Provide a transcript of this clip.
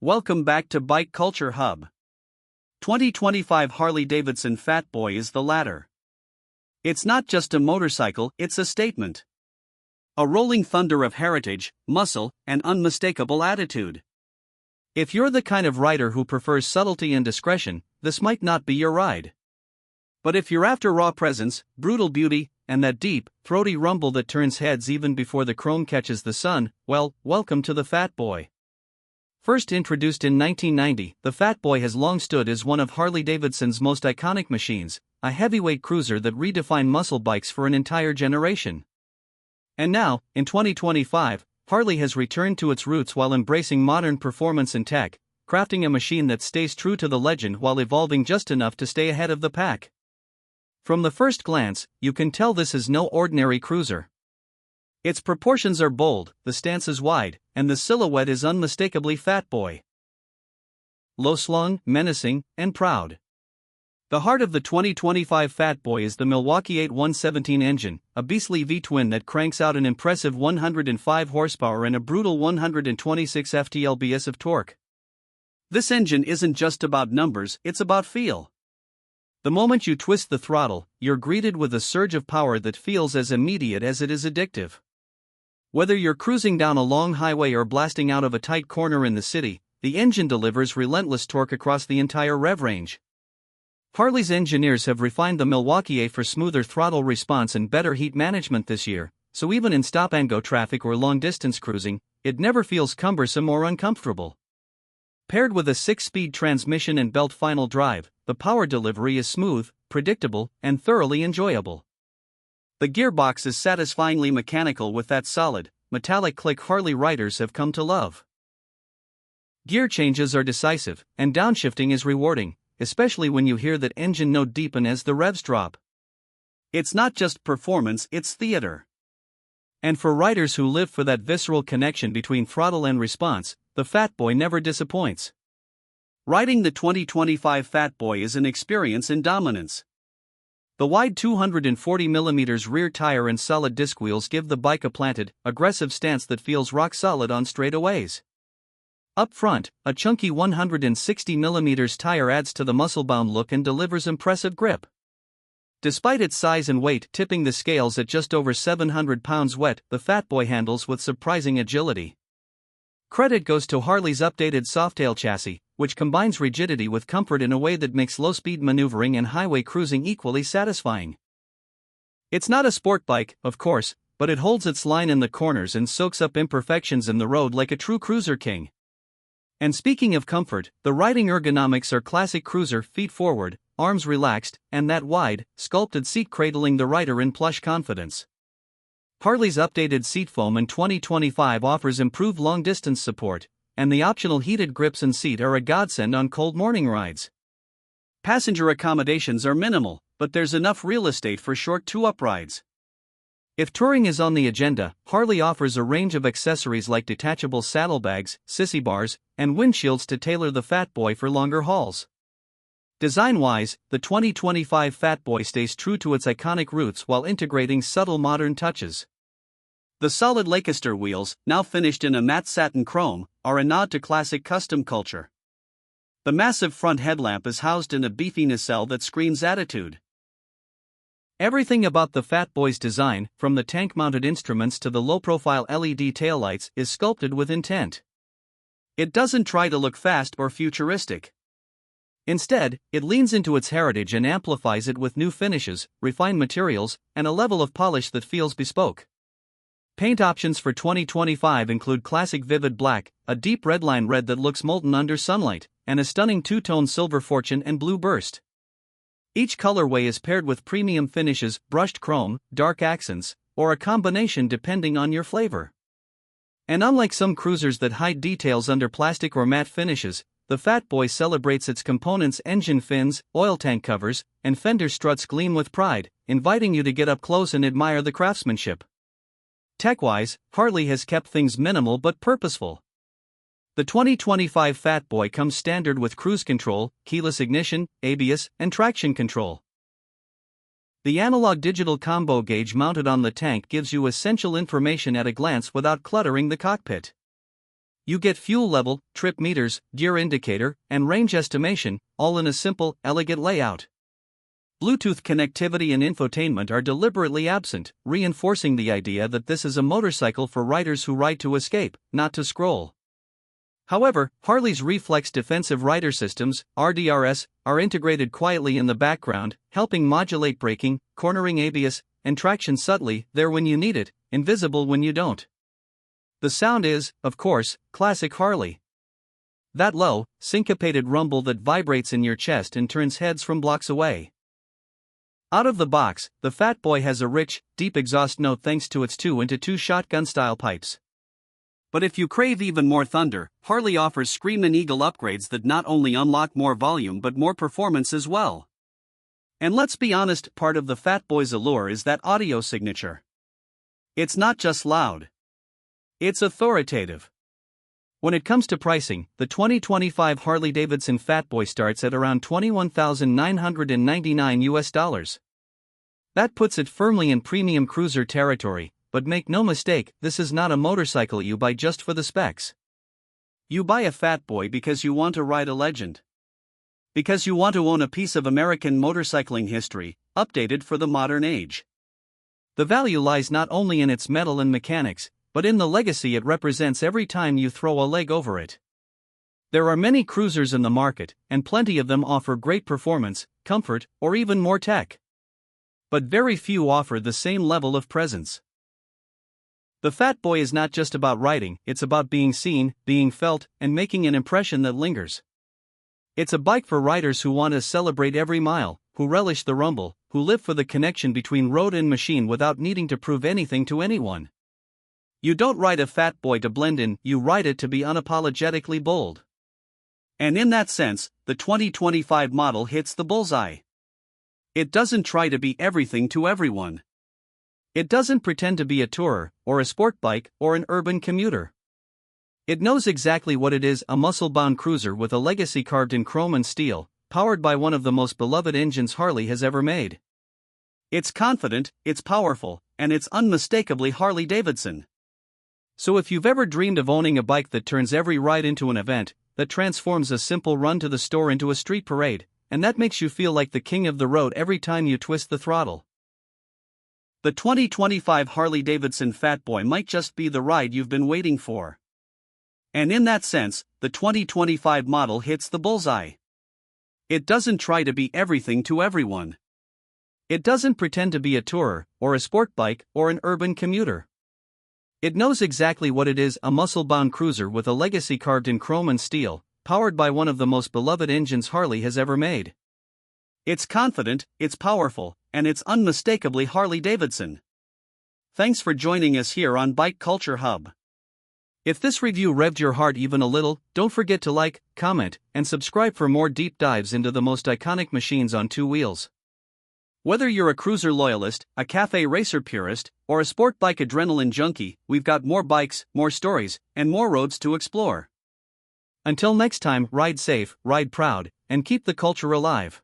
Welcome back to Bike Culture Hub. 2025 Harley Davidson Fat Boy is the latter. It's not just a motorcycle, it's a statement. A rolling thunder of heritage, muscle, and unmistakable attitude. If you're the kind of rider who prefers subtlety and discretion, this might not be your ride. But if you're after raw presence, brutal beauty, and that deep, throaty rumble that turns heads even before the chrome catches the sun, well, welcome to the Fat Boy. First introduced in 1990, the Fat Boy has long stood as one of Harley Davidson's most iconic machines, a heavyweight cruiser that redefined muscle bikes for an entire generation. And now, in 2025, Harley has returned to its roots while embracing modern performance and tech, crafting a machine that stays true to the legend while evolving just enough to stay ahead of the pack. From the first glance, you can tell this is no ordinary cruiser. Its proportions are bold, the stance is wide, and the silhouette is unmistakably Fat Boy. Low-slung, menacing, and proud. The heart of the 2025 Fat Boy is the Milwaukee-Eight 117 engine, a beastly V-twin that cranks out an impressive 105 horsepower and a brutal 126 ft-lbs of torque. This engine isn't just about numbers, it's about feel. The moment you twist the throttle, you're greeted with a surge of power that feels as immediate as it is addictive. Whether you're cruising down a long highway or blasting out of a tight corner in the city, the engine delivers relentless torque across the entire rev range. Harley's engineers have refined the Milwaukee-Eight for smoother throttle response and better heat management this year, so even in stop-and-go traffic or long-distance cruising, it never feels cumbersome or uncomfortable. Paired with a 6-speed transmission and belt final drive, the power delivery is smooth, predictable, and thoroughly enjoyable. The gearbox is satisfyingly mechanical with that solid, metallic click Harley riders have come to love. Gear changes are decisive, and downshifting is rewarding, especially when you hear that engine note deepen as the revs drop. It's not just performance, it's theater. And for riders who live for that visceral connection between throttle and response, the Fat Boy never disappoints. Riding the 2025 Fat Boy is an experience in dominance. The wide 240mm rear tire and solid disc wheels give the bike a planted, aggressive stance that feels rock solid on straightaways. Up front, a chunky 160mm tire adds to the muscle-bound look and delivers impressive grip. Despite its size and weight tipping the scales at just over 700 pounds wet, the Fat Boy handles with surprising agility. Credit goes to Harley's updated softail chassis, which combines rigidity with comfort in a way that makes low-speed maneuvering and highway cruising equally satisfying. It's not a sport bike, of course, but it holds its line in the corners and soaks up imperfections in the road like a true cruiser king. And speaking of comfort, the riding ergonomics are classic cruiser, feet forward, arms relaxed, and that wide, sculpted seat cradling the rider in plush confidence. Harley's updated seat foam in 2025 offers improved long-distance support, and the optional heated grips and seat are a godsend on cold morning rides. Passenger accommodations are minimal, but there's enough real estate for short two-up rides. If touring is on the agenda, Harley offers a range of accessories like detachable saddlebags, sissy bars, and windshields to tailor the Fat Boy for longer hauls. Design-wise, the 2025 Fat Boy stays true to its iconic roots while integrating subtle modern touches. The solid Lancaster wheels, now finished in a matte satin chrome, are a nod to classic custom culture. The massive front headlamp is housed in a beefy nacelle that screams attitude. Everything about the Fat Boy's design, from the tank-mounted instruments to the low-profile LED taillights, is sculpted with intent. It doesn't try to look fast or futuristic. Instead, it leans into its heritage and amplifies it with new finishes, refined materials, and a level of polish that feels bespoke. Paint options for 2025 include classic vivid black, a deep redline red that looks molten under sunlight, and a stunning two-tone silver fortune and blue burst. Each colorway is paired with premium finishes, brushed chrome, dark accents, or a combination depending on your flavor. And unlike some cruisers that hide details under plastic or matte finishes, the Fat Boy celebrates its components. Engine fins, oil tank covers, and fender struts gleam with pride, inviting you to get up close and admire the craftsmanship. Tech-wise, Harley has kept things minimal but purposeful. The 2025 Fat Boy comes standard with cruise control, keyless ignition, ABS, and traction control. The analog-digital combo gauge mounted on the tank gives you essential information at a glance without cluttering the cockpit. You get fuel level, trip meters, gear indicator, and range estimation, all in a simple, elegant layout. Bluetooth connectivity and infotainment are deliberately absent, reinforcing the idea that this is a motorcycle for riders who ride to escape, not to scroll. However, Harley's reflex defensive rider systems, RDRS, are integrated quietly in the background, helping modulate braking, cornering ABS, and traction subtly, there when you need it, invisible when you don't. The sound is, of course, classic Harley. That low, syncopated rumble that vibrates in your chest and turns heads from blocks away. Out of the box, the Fat Boy has a rich, deep exhaust note thanks to its 2-into-2 shotgun-style pipes. But if you crave even more thunder, Harley offers Screamin' Eagle upgrades that not only unlock more volume but more performance as well. And let's be honest, part of the Fat Boy's allure is that audio signature. It's not just loud. It's authoritative. When it comes to pricing, the 2025 Harley Davidson Fat Boy starts at around $21,999. That puts it firmly in premium cruiser territory, but make no mistake, this is not a motorcycle you buy just for the specs. You buy a Fat Boy because you want to ride a legend. Because you want to own a piece of American motorcycling history, updated for the modern age. The value lies not only in its metal and mechanics, but in the legacy it represents every time you throw a leg over it. There are many cruisers in the market, and plenty of them offer great performance, comfort, or even more tech. But very few offer the same level of presence. The Fat Boy is not just about riding, it's about being seen, being felt, and making an impression that lingers. It's a bike for riders who want to celebrate every mile, who relish the rumble, who live for the connection between road and machine without needing to prove anything to anyone. You don't ride a Fat Boy to blend in, you ride it to be unapologetically bold. And in that sense, the 2025 model hits the bullseye. It doesn't try to be everything to everyone. It doesn't pretend to be a tourer, or a sport bike, or an urban commuter. It knows exactly what it is, a muscle-bound cruiser with a legacy carved in chrome and steel, powered by one of the most beloved engines Harley has ever made. It's confident, it's powerful, and it's unmistakably Harley Davidson. So if you've ever dreamed of owning a bike that turns every ride into an event, that transforms a simple run to the store into a street parade, and that makes you feel like the king of the road every time you twist the throttle, the 2025 Harley Davidson Fat Boy might just be the ride you've been waiting for. And in that sense, the 2025 model hits the bullseye. It doesn't try to be everything to everyone. It doesn't pretend to be a tourer, or a sport bike, or an urban commuter. It knows exactly what it is, a muscle-bound cruiser with a legacy carved in chrome and steel, powered by one of the most beloved engines Harley has ever made. It's confident, it's powerful, and it's unmistakably Harley Davidson. Thanks for joining us here on Bike Culture Hub. If this review revved your heart even a little, don't forget to like, comment, and subscribe for more deep dives into the most iconic machines on two wheels. Whether you're a cruiser loyalist, a cafe racer purist, or a sport bike adrenaline junkie, we've got more bikes, more stories, and more roads to explore. Until next time, ride safe, ride proud, and keep the culture alive.